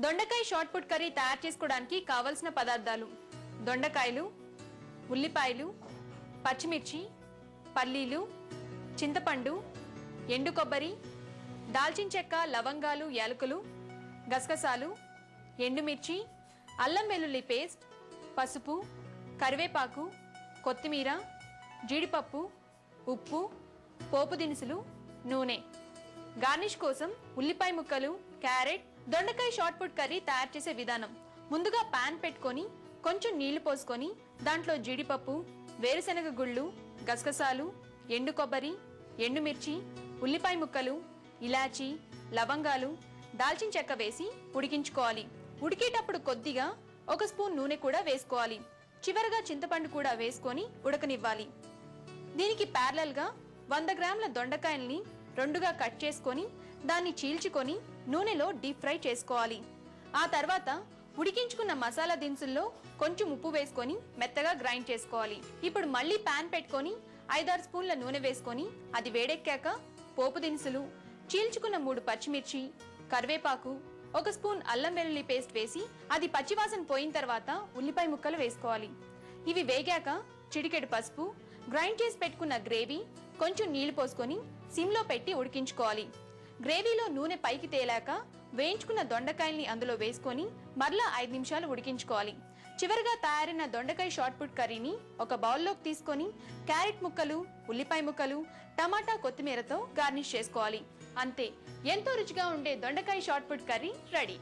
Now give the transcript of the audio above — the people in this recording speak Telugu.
దొండకాయ షార్ట్ పుట్ కర్రీ తయారు చేసుకోవడానికి కావలసిన పదార్థాలు: దొండకాయలు, ఉల్లిపాయలు, పచ్చిమిర్చి, పల్లీలు, చింతపండు, ఎండు కొబ్బరి, దాల్చిన చెక్క, లవంగాలు, యాలకులు, గసగసాలు, ఎండుమిర్చి, అల్లం వెల్లుల్లి పేస్ట్, పసుపు, కరివేపాకు, కొత్తిమీర, జీడిపప్పు, ఉప్పు, పోపు దినుసులు, నూనె. గార్నిష్ కోసం ఉల్లిపాయ ముక్కలు, క్యారెట్. దొండకాయ షార్ట్ పుట్ కర్రీ తయారు చేసే విధానం: ముందుగా పాన్ పెట్టుకొని కొంచెం నీళ్లు పోసుకొని దాంట్లో జీడిపప్పు, వేరుశనగ గుళ్ళు, గసగసాలు, ఎండు కొబ్బరి, ఎండుమిర్చి, ఉల్లిపాయ ముక్కలు, ఇలాచి, లవంగాలు, దాల్చిన చెక్క వేసి ఉడికించుకోవాలి. ఉడికేటప్పుడు కొద్దిగా 1 స్పూన్ నూనె కూడా వేసుకోవాలి. చివరగా చింతపండు కూడా వేసుకొని ఉడకనివ్వాలి. దీనికి ప్యారలల్ గా 100 గ్రాముల దొండకాయల్ని 2గా కట్ చేసుకొని దాన్ని చీల్చుకొని నూనెలో డీప్ ఫ్రై చేసుకోవాలి. ఆ తర్వాత ఉడికించుకున్న మసాలా దినుసుల్లో కొంచెం ఉప్పు వేసుకొని మెత్తగా గ్రైండ్ చేసుకోవాలి. ఇప్పుడు మళ్ళీ పాన్ పెట్టుకొని 5-6 స్పూన్ల నూనె వేసుకొని అది వేడెక్కాక పోపు దినుసులు, చీల్చుకున్న 3 పచ్చిమిర్చి, కరివేపాకు, 1 స్పూన్ అల్లం వెల్లుల్లి పేస్ట్ వేసి అది పచ్చివాసన పోయిన తర్వాత ఉల్లిపాయ ముక్కలు వేసుకోవాలి. ఇవి వేగాక చిటికెడు పసుపు, గ్రైండ్ చేసి పెట్టుకున్న గ్రేవీ, కొంచెం నీళ్లు పోసుకొని సిమ్ లో పెట్టి ఉడికించుకోవాలి. గ్రేవీలో నూనె పైకి తేలాక వేయించుకున్న దొండకాయల్ని అందులో వేసుకొని మరలా 5 నిమిషాలు ఉడికించుకోవాలి. చివరిగా తయారైన దొండకాయ షార్ట్ పుట్ కర్రీని ఒక బౌల్లోకి తీసుకొని క్యారెట్ ముక్కలు, ఉల్లిపాయ ముక్కలు, టమాటా, కొత్తిమీరతో గార్నిష్ చేసుకోవాలి. అంతే, ఎంతో రుచిగా ఉండే దొండకాయ షార్ట్ పుట్ కర్రీ రెడీ.